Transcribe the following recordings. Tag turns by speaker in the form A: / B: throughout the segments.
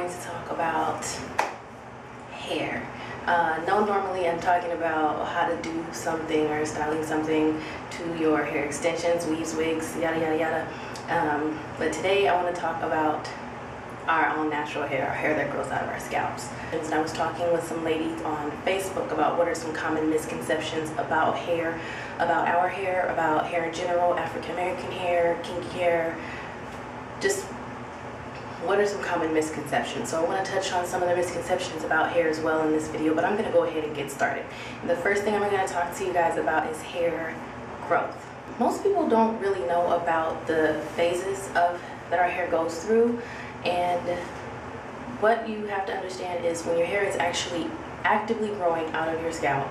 A: going to talk about hair. No, normally I'm talking about how to do something or styling something to your hair extensions, weaves, wigs, yada yada yada. But today I want to talk about our own natural hair, our hair that grows out of our scalps. And I was talking with some ladies on Facebook about what are some common misconceptions about hair, about our hair, about hair in general, African American hair, kinky hair, just what are some common misconceptions. So I want to touch on some of the misconceptions about hair as well in this video, but I'm going to go ahead and get started. And the first thing I'm going to talk to you guys about is hair growth. Most people don't really know about the phases that our hair goes through, and what you have to understand is when your hair is actually actively growing out of your scalp,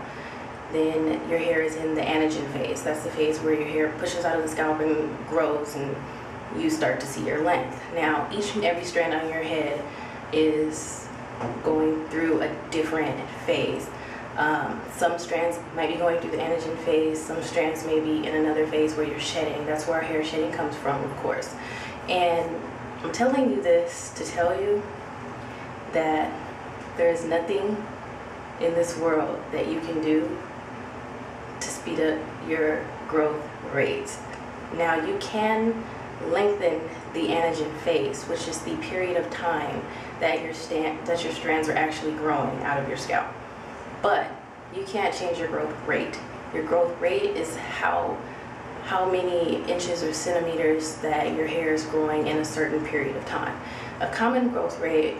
A: then your hair is in the anagen phase. That's the phase where your hair pushes out of the scalp and grows and you start to see your length. Now, each and every strand on your head is going through a different phase. Some strands might be going through the anagen phase, some strands may be in another phase where you're shedding. That's where our hair shedding comes from, of course. And I'm telling you this to tell you that there is nothing in this world that you can do to speed up your growth rate. Now, you can lengthen the anagen phase, which is the period of time that your strands are actually growing out of your scalp. But you can't change your growth rate. Your growth rate is how many inches or centimeters that your hair is growing in a certain period of time. A common growth rate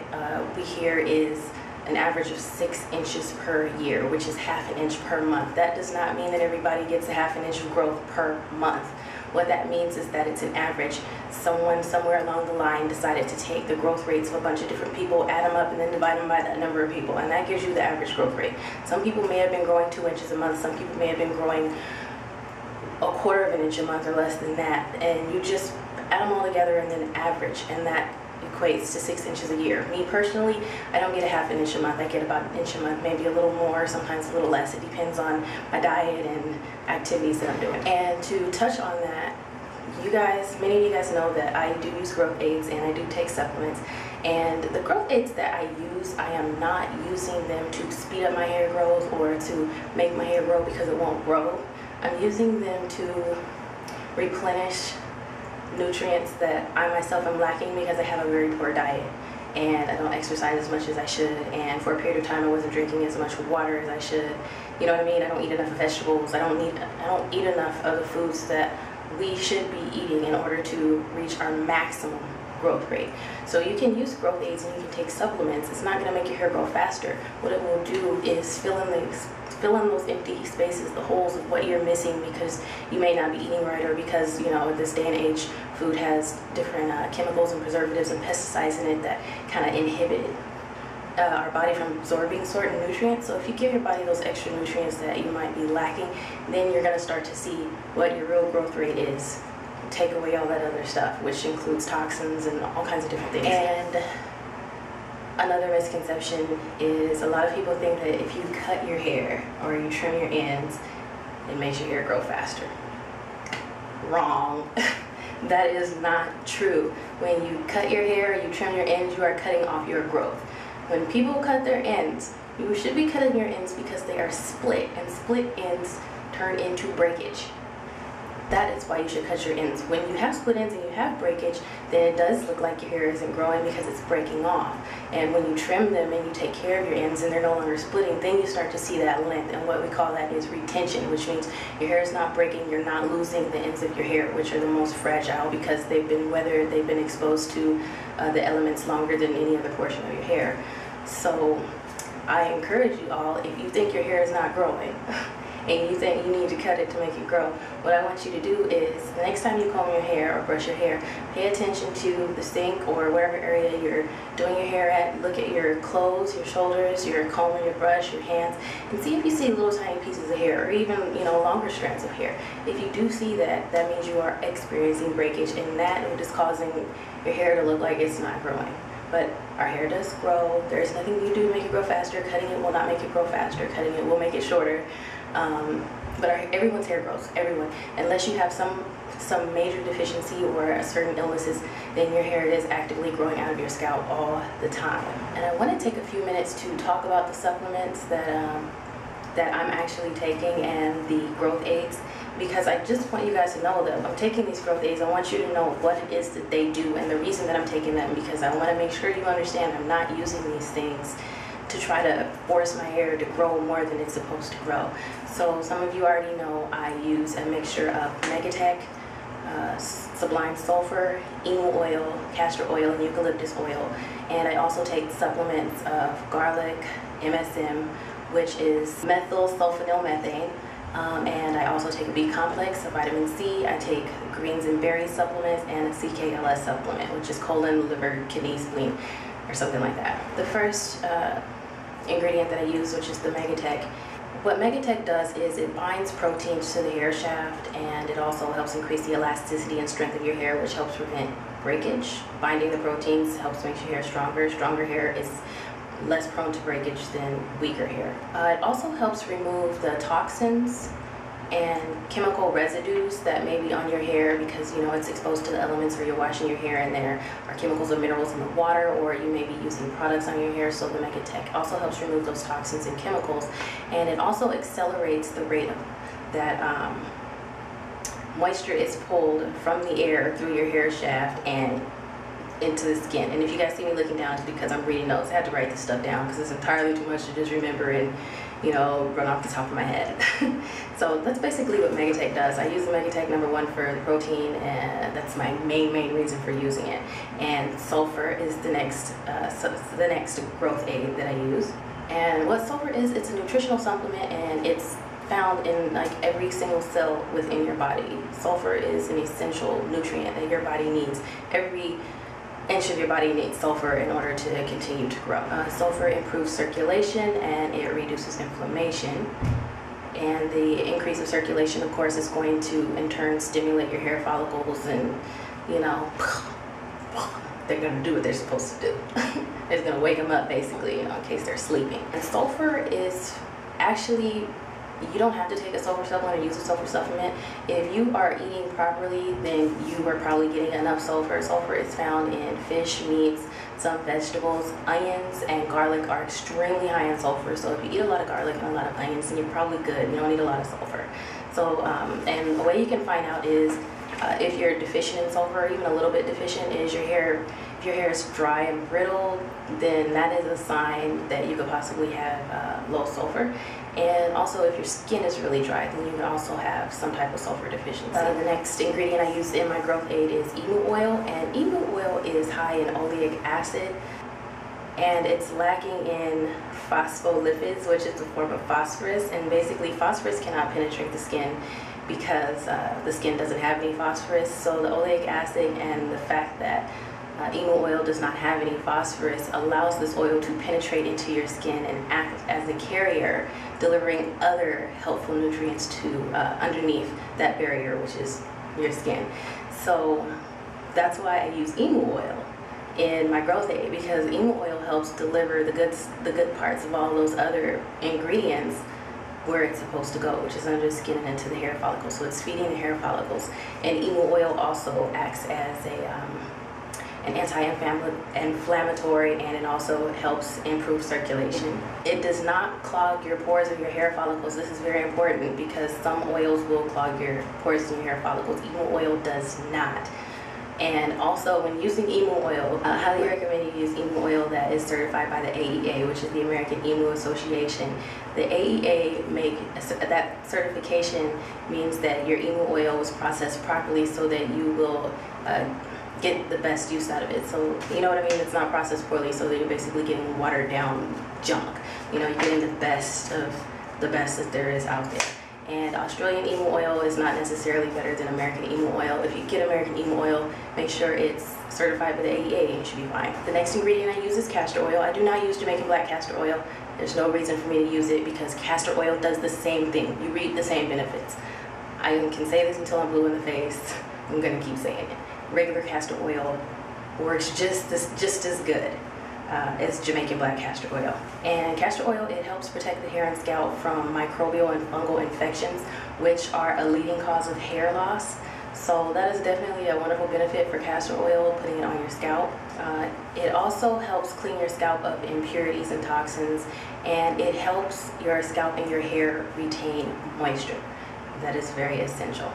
A: we hear is an average of 6 inches per year, which is half an inch per month. That does not mean that everybody gets a half an inch of growth per month. What that means is that it's an average. Someone somewhere along the line decided to take the growth rates of a bunch of different people, add them up, and then divide them by that number of people, and that gives you the average growth rate. Some people may have been growing 2 inches a month, some people may have been growing a quarter of an inch a month or less than that, and you just add them all together and then average, and that equates to 6 inches a year. Me personally, I don't get a half an inch a month. I get about an inch a month, maybe a little more, sometimes a little less. It depends on my diet and activities that I'm doing. And to touch on that, many of you guys know that I do use growth aids and I do take supplements. And the growth aids that I use, I am not using them to speed up my hair growth or to make my hair grow because it won't grow. I'm using them to replenish nutrients that I myself am lacking because I have a very poor diet and I don't exercise as much as I should, and for a period of time I wasn't drinking as much water as I should. You know what I mean? I don't eat enough vegetables. I don't eat enough of the foods that we should be eating in order to reach our maximum growth rate. So you can use growth aids and you can take supplements. It's not going to make your hair grow faster. What it will do is fill in those empty spaces, the holes of what you're missing because you may not be eating right, or because, you know, in this day and age, food has different chemicals and preservatives and pesticides in it that kind of inhibit our body from absorbing certain nutrients. So if you give your body those extra nutrients that you might be lacking, then you're going to start to see what your real growth rate is. Take away all that other stuff, which includes toxins and all kinds of different things. And another misconception is a lot of people think that if you cut your hair or you trim your ends, it makes your hair grow faster. Wrong. That is not true. When you cut your hair or you trim your ends, you are cutting off your growth. When people cut their ends, you should be cutting your ends because they are split, and split ends turn into breakage. That is why you should cut your ends. When you have split ends and you have breakage, then it does look like your hair isn't growing because it's breaking off. And when you trim them and you take care of your ends and they're no longer splitting, then you start to see that length. And what we call that is retention, which means your hair is not breaking, you're not losing the ends of your hair, which are the most fragile because they've been weathered, they've been exposed to the elements longer than any other portion of your hair. So I encourage you all, if you think your hair is not growing, and you think you need to cut it to make it grow, what I want you to do is the next time you comb your hair or brush your hair, pay attention to the sink or whatever area you're doing your hair at. Look at your clothes, your shoulders, your comb or your brush, your hands, and see if you see little tiny pieces of hair or even, you know, longer strands of hair. If you do see that, that means you are experiencing breakage, and that is causing your hair to look like it's not growing. But our hair does grow. There's nothing you do to make it grow faster. Cutting it will not make it grow faster. Cutting it will make it shorter. but everyone's hair grows, everyone. Unless you have some major deficiency or certain illnesses, then your hair is actively growing out of your scalp all the time. And I want to take a few minutes to talk about the supplements that I'm actually taking and the growth aids, because I just want you guys to know that I'm taking these growth aids. I want you to know what it is that they do and the reason that I'm taking them, because I want to make sure you understand I'm not using these things to try to force my hair to grow more than it's supposed to grow. So some of you already know I use a mixture of Megatek, Sublime Sulfur, emu oil, castor oil, and eucalyptus oil. And I also take supplements of garlic, MSM, which is methyl sulfonylmethane. And I also take a B complex, a vitamin C. I take greens and berries supplements and a CKLS supplement, which is colon, liver, kidney, spleen, or something like that. The first ingredient that I use, which is the Megatek. What Megatek does is it binds proteins to the hair shaft, and it also helps increase the elasticity and strength of your hair, which helps prevent breakage. Binding the proteins helps make your hair stronger. Stronger hair is less prone to breakage than weaker hair. It also helps remove the toxins and chemical residues that may be on your hair, because you know it's exposed to the elements where you're washing your hair and there are chemicals or minerals in the water, or you may be using products on your hair. So the Megatek also helps remove those toxins and chemicals, and it also accelerates the rate of that moisture is pulled from the air through your hair shaft and into the skin. And if you guys see me looking down, it's because I'm reading notes. I had to write this stuff down because it's entirely too much to just remember and, you know, run off the top of my head. So that's basically what Megatek does. I use the Megatek #1 for the protein, and that's my main reason for using it. And sulfur is the next growth aid that I use. And what sulfur is, it's a nutritional supplement, and it's found in like every single cell within your body. Sulfur is an essential nutrient that your body needs. Every inch of your body needs sulfur in order to continue to grow. Sulfur improves circulation and it reduces inflammation. And the increase of circulation, of course, is going to in turn stimulate your hair follicles, and you know, they're going to do what they're supposed to do. It's going to wake them up basically, you know, in case they're sleeping. And sulfur is actually, you don't have to take a sulfur supplement or use a sulfur supplement. If you are eating properly, then you are probably getting enough sulfur. Sulfur is found in fish, meats, some vegetables. Onions and garlic are extremely high in sulfur. So if you eat a lot of garlic and a lot of onions, then you're probably good. You don't need a lot of sulfur. So, and the way you can find out is if you're deficient in sulfur, or even a little bit deficient, is your hair. If your hair is dry and brittle, then that is a sign that you could possibly have low sulfur. And also, if your skin is really dry, then you can also have some type of sulfur deficiency. The next ingredient I use in my growth aid is emu oil, and emu oil is high in oleic acid, and it's lacking in phospholipids, which is a form of phosphorus. And basically, phosphorus cannot penetrate the skin because the skin doesn't have any phosphorus. So the oleic acid and the fact that emu oil does not have any phosphorus allows this oil to penetrate into your skin and act as a carrier, delivering other helpful nutrients to underneath that barrier, which is your skin. So that's why I use emu oil in my growth aid, because emu oil helps deliver the good parts of all those other ingredients where it's supposed to go, which is under the skin and into the hair follicles. So it's feeding the hair follicles. And emu oil also acts as an anti-inflammatory, and it also helps improve circulation. It does not clog your pores of your hair follicles. This is very important because some oils will clog your pores in your hair follicles. Emu oil does not. And also, when using emu oil, I highly recommend you use emu oil that is certified by the AEA, which is the American Emu Association. The AEA that certification means that your emu oil was processed properly so that you will get the best use out of it. So, you know what I mean? It's not processed poorly, so that you're basically getting watered down junk. You know, you're getting the best of the best that there is out there. And Australian emu oil is not necessarily better than American emu oil. If you get American emu oil, make sure it's certified by the AEA and you should be fine. The next ingredient I use is castor oil. I do not use Jamaican black castor oil. There's no reason for me to use it because castor oil does the same thing. You reap the same benefits. I can say this until I'm blue in the face. I'm gonna keep saying it. Regular castor oil works just as good. is Jamaican black castor oil. And castor oil, it helps protect the hair and scalp from microbial and fungal infections, which are a leading cause of hair loss. So that is definitely a wonderful benefit for castor oil, putting it on your scalp. It also helps clean your scalp of impurities and toxins, and it helps your scalp and your hair retain moisture. That is very essential.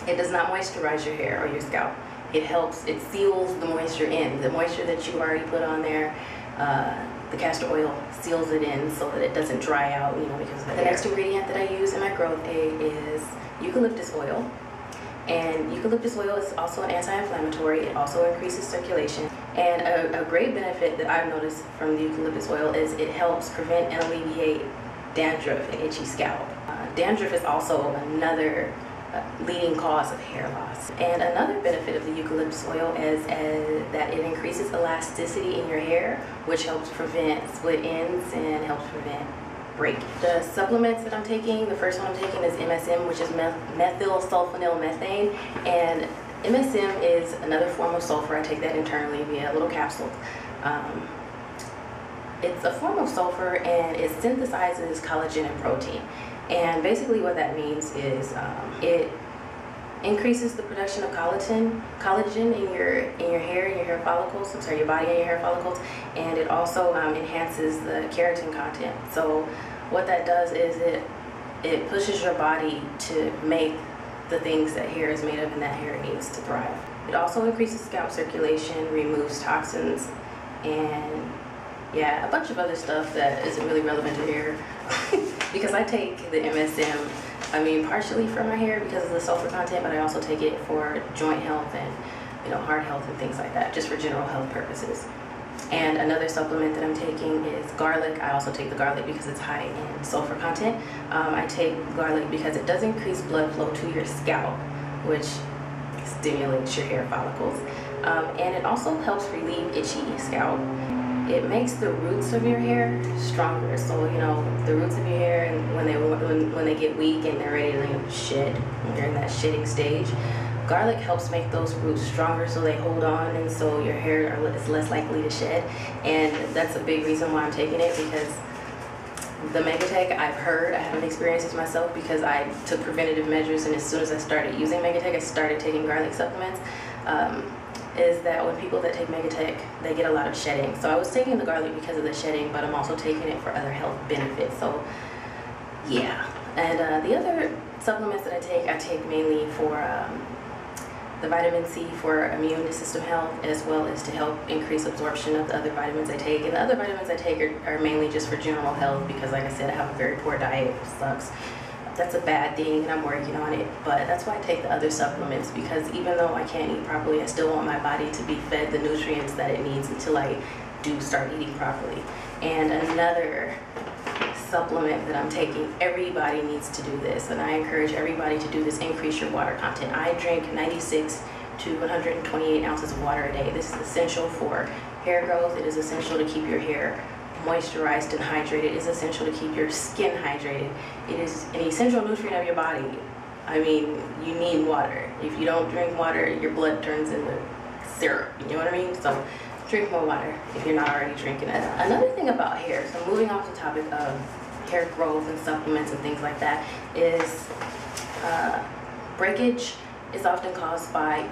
A: It does not moisturize your hair or your scalp. It helps, it seals the moisture in. The moisture that you already put on there, the castor oil seals it in so that it doesn't dry out, you know, because of the next ingredient that I use in my growth aid is eucalyptus oil. And eucalyptus oil is also an anti-inflammatory. It also increases circulation. And a great benefit that I've noticed from the eucalyptus oil is it helps prevent and alleviate dandruff and itchy scalp. Dandruff is also another leading cause of hair loss. And another benefit of the eucalyptus oil is that it increases elasticity in your hair, which helps prevent split ends and helps prevent break. The supplements that I'm taking, the first one I'm taking is MSM, which is methyl sulfonyl methane, and MSM is another form of sulfur. I take that internally via a little capsule. It's a form of sulfur and it synthesizes collagen and protein. And basically what that means is it increases the production of collagen in your hair and your hair follicles. I'm sorry, your body and your hair follicles, and it also enhances the keratin content. So what that does is it pushes your body to make the things that hair is made of and that hair needs to thrive. It also increases scalp circulation, removes toxins, and yeah, a bunch of other stuff that isn't really relevant to hair. Because I take the MSM, I mean, partially for my hair because of the sulfur content, but I also take it for joint health and, you know, heart health and things like that, just for general health purposes. And another supplement that I'm taking is garlic. I also take the garlic because it's high in sulfur content. I take garlic because it does increase blood flow to your scalp, which stimulates your hair follicles. And it also helps relieve itchy scalp. It makes the roots of your hair stronger. So, you know, the roots of your hair, and when they get weak and they're ready to shed, when you're in that shedding stage, garlic helps make those roots stronger so they hold on, and so your hair is less likely to shed. And that's a big reason why I'm taking it, because the Megatek, I've heard, I haven't experienced it myself because I took preventative measures, and as soon as I started using Megatek, I started taking garlic supplements. Is that when people that take Megatek, they get a lot of shedding. So I was taking the garlic because of the shedding, but I'm also taking it for other health benefits. So yeah. And the other supplements that I take mainly for the vitamin C for immune system health, as well as to help increase absorption of the other vitamins I take. And the other vitamins I take are mainly just for general health because, like I said, I have a very poor diet, which sucks. That's a bad thing, and I'm working on it, but that's why I take the other supplements, because even though I can't eat properly, I still want my body to be fed the nutrients that it needs until I do start eating properly. And another supplement that I'm taking, everybody needs to do this, and I encourage everybody to do this: increase your water content. I drink 96 to 128 ounces of water a day. This is essential for hair growth. It is essential to keep your hair moisturized and hydrated. It is essential to keep your skin hydrated. It is an essential nutrient of your body. I mean, you need water. If you don't drink water, your blood turns into syrup. You know what I mean? So drink more water if you're not already drinking it. Another thing about hair, so moving off the topic of hair growth and supplements and things like that, is breakage is often caused by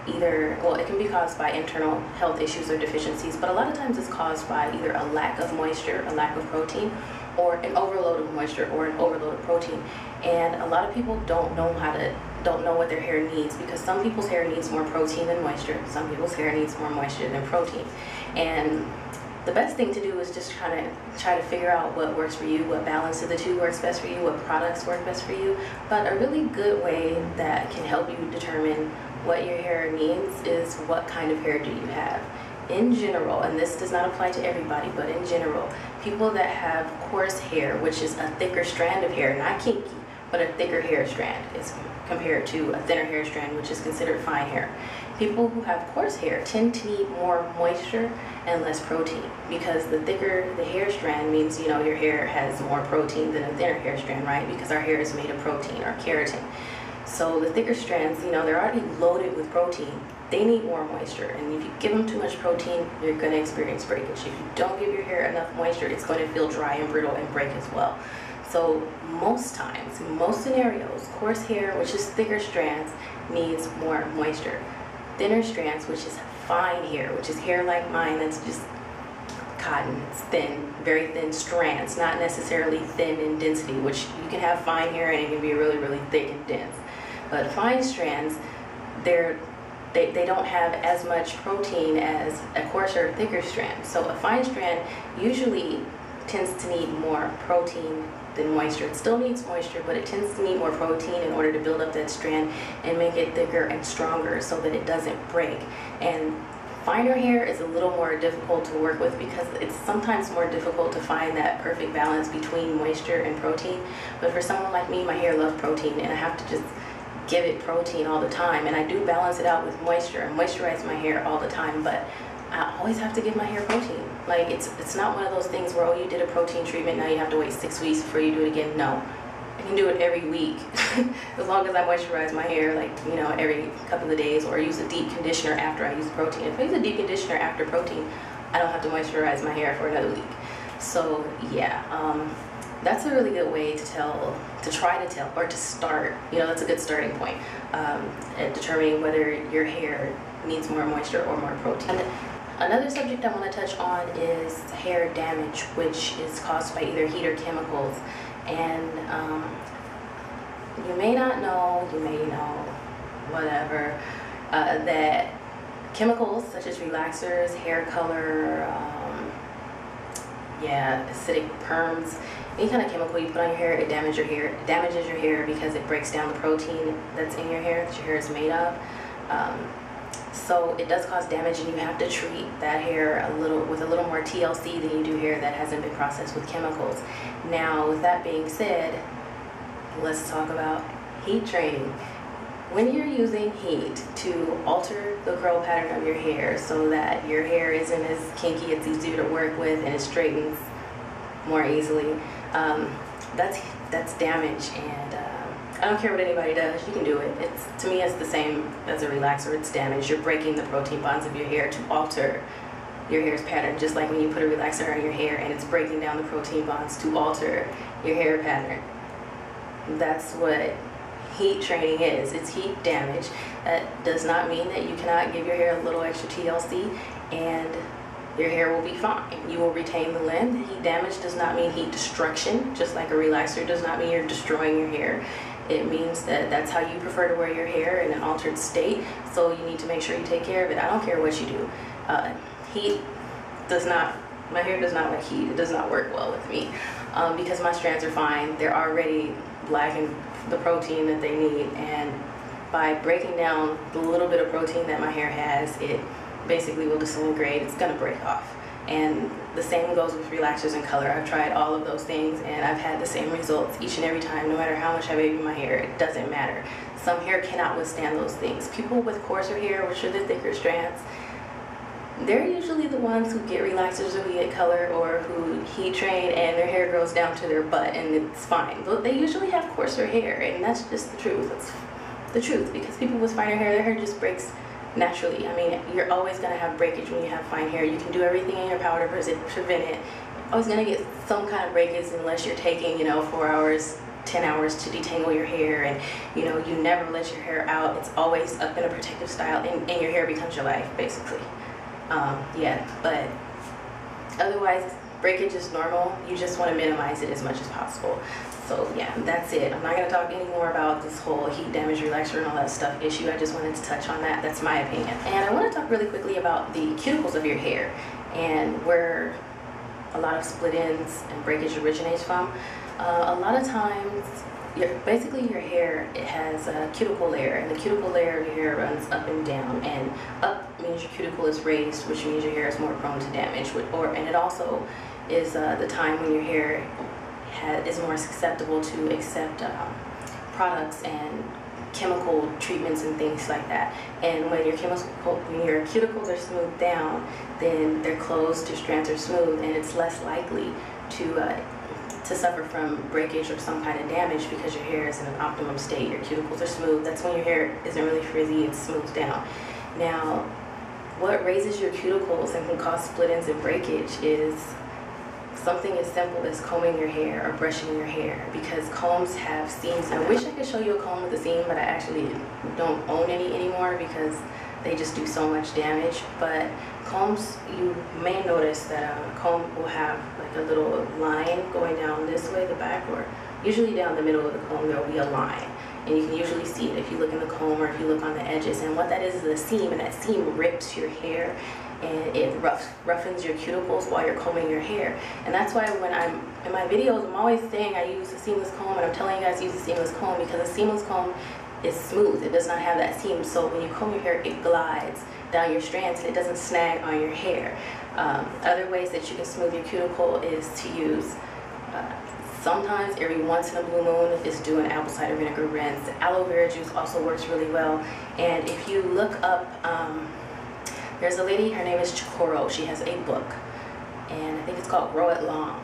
A: it can be caused by internal health issues or deficiencies, but a lot of times it's caused by either a lack of moisture, a lack of protein, or an overload of moisture or an overload of protein. And a lot of people don't know what their hair needs, because some people's hair needs more protein than moisture. Some people's hair needs more moisture than protein. And the best thing to do is just try to figure out what works for you, what balance of the two works best for you, what products work best for you. But a really good way that can help you determine what your hair needs is what kind of hair do you have. In general, and this does not apply to everybody, but in general, people that have coarse hair, which is a thicker strand of hair, not kinky, but a thicker hair strand, is compared to a thinner hair strand, which is considered fine hair. People who have coarse hair tend to need more moisture and less protein, because the thicker the hair strand means, you know, your hair has more protein than a thinner hair strand, right? Because our hair is made of protein or keratin. So the thicker strands, you know, they're already loaded with protein, they need more moisture, and if you give them too much protein, you're going to experience breakage. If you don't give your hair enough moisture, it's going to feel dry and brittle and break as well. So most times, in most scenarios, coarse hair, which is thicker strands, needs more moisture. Thinner strands, which is fine hair, which is hair like mine that's just cotton, it's thin, very thin strands, not necessarily thin in density, which you can have fine hair and it can be really, really thick and dense. But fine strands, they don't have as much protein as a coarser, thicker strand. So a fine strand usually tends to need more protein than moisture. It still needs moisture, but it tends to need more protein in order to build up that strand and make it thicker and stronger so that it doesn't break. And finer hair is a little more difficult to work with because it's sometimes more difficult to find that perfect balance between moisture and protein. But for someone like me, my hair loves protein, and I have to just give it protein all the time, and I do balance it out with moisture. I moisturize my hair all the time, but I always have to give my hair protein. Like, it's not one of those things where, oh, you did a protein treatment, now you have to wait 6 weeks before you do it again. No, I can do it every week as long as I moisturize my hair, like, you know, every couple of days, or use a deep conditioner after I use protein. If I use a deep conditioner after protein, I don't have to moisturize my hair for another week. So yeah, that's a really good way to try to tell, or to start. You know, that's a good starting point at determining whether your hair needs more moisture or more protein. And another subject I want to touch on is hair damage, which is caused by either heat or chemicals. And you may not know, you may know, whatever, that chemicals such as relaxers, hair color, acidic perms, any kind of chemical you put on your hair, it damages your hair because it breaks down the protein that's in your hair, that your hair is made of. So it does cause damage, and you have to treat that hair with a little more TLC than you do hair that hasn't been processed with chemicals. Now, with that being said, let's talk about heat training. When you're using heat to alter the curl pattern of your hair so that your hair isn't as kinky, it's easier to work with, and it straightens more easily, that's damage, and I don't care what anybody does, you can do it. To me, it's the same as a relaxer. It's damage. You're breaking the protein bonds of your hair to alter your hair's pattern, just like when you put a relaxer on your hair and it's breaking down the protein bonds to alter your hair pattern. That's what heat training is. It's heat damage. That does not mean that you cannot give your hair a little extra TLC and your hair will be fine. You will retain the length. Heat damage does not mean heat destruction, just like a relaxer does not mean you're destroying your hair. It means that that's how you prefer to wear your hair, in an altered state, so you need to make sure you take care of it. I don't care what you do. Heat does not, my hair does not like heat. It does not work well with me because my strands are fine. They're already lacking the protein that they need, and by breaking down the little bit of protein that my hair has, it basically will disintegrate. It's gonna break off. And the same goes with relaxers and color. I've tried all of those things and I've had the same results each and every time, no matter how much I baby my hair. It doesn't matter. Some hair cannot withstand those things. People with coarser hair, which are the thicker strands, they're usually the ones who get relaxers or who get color or who heat train and their hair grows down to their butt and it's fine. They usually have coarser hair, and that's just the truth. It's the truth, because people with finer hair, their hair just breaks naturally. I mean, you're always going to have breakage when you have fine hair. You can do everything in your power to prevent it. You're always going to get some kind of breakage unless you're taking, 4 hours, 10 hours to detangle your hair, and you never let your hair out. It's always up in a protective style, and your hair becomes your life, basically. But otherwise, breakage is normal. You just want to minimize it as much as possible. So yeah, that's it. I'm not going to talk anymore about this whole heat damage, relaxer, and all that stuff issue. I just wanted to touch on that. That's my opinion. And I want to talk really quickly about the cuticles of your hair and where a lot of split ends and breakage originates from. A lot of times, basically your hair, it has a cuticle layer, and the cuticle layer of your hair runs up and down, and up means your cuticle is raised, which means your hair is more prone to damage, and it also is the time when your hair is more susceptible to accept products and chemical treatments and things like that. And when your cuticles are smoothed down, then they're closed, your strands are smooth, and it's less likely to suffer from breakage or some kind of damage because your hair is in an optimum state. Your cuticles are smooth. That's when your hair isn't really frizzy, it's smoothed down. Now, what raises your cuticles and can cause split ends and breakage is something as simple as combing your hair or brushing your hair, because combs have seams. I wish I could show you a comb with a seam, but I actually don't own any anymore because they just do so much damage. But combs, you may notice that a comb will have like a little line going down this way, the back, or usually down the middle of the comb there will be a line. And you can usually see it if you look in the comb or if you look on the edges. And what that is a seam, and that seam rips your hair and it roughens your cuticles while you're combing your hair. And that's why when I'm in my videos, I'm always saying I use a seamless comb, and I'm telling you guys to use a seamless comb because a seamless comb is smooth. It does not have that seam. So when you comb your hair, it glides down your strands and it doesn't snag on your hair. Other ways that you can smooth your cuticle is to use sometimes every once in a blue moon is do an apple cider vinegar rinse. Aloe vera juice also works really well. And if you look up, there's a lady, her name is Cuticle. She has a book, and I think it's called Grow It Long.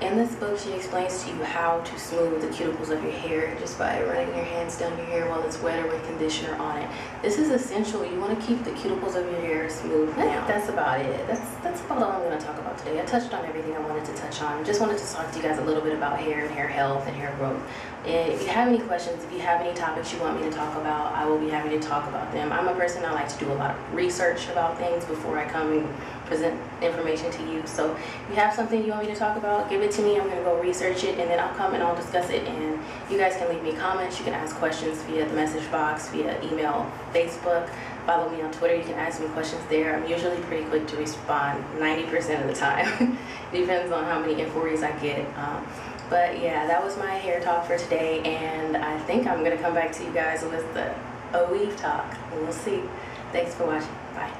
A: In this book, she explains to you how to smooth the cuticles of your hair just by running your hands down your hair while it's wet or with conditioner on it. This is essential. You want to keep the cuticles of your hair smooth. That's about it. That's about all I'm going to talk about today. I touched on everything I wanted to touch on. Just wanted to talk to you guys a little bit about hair and hair health and hair growth. And if you have any questions, if you have any topics you want me to talk about, I will be happy to talk about them. I'm a person, I like to do a lot of research about things before I come and present information to you. So if you have something you want me to talk about, give it to me. I'm going to go research it, and then I'll come and I'll discuss it. And you guys can leave me comments. You can ask questions via the message box, via email, Facebook. Follow me on Twitter. You can ask me questions there. I'm usually pretty quick to respond 90% of the time. Depends on how many inquiries I get. But yeah, that was my hair talk for today, and I think I'm going to come back to you guys with a weave talk. We'll see. Thanks for watching. Bye.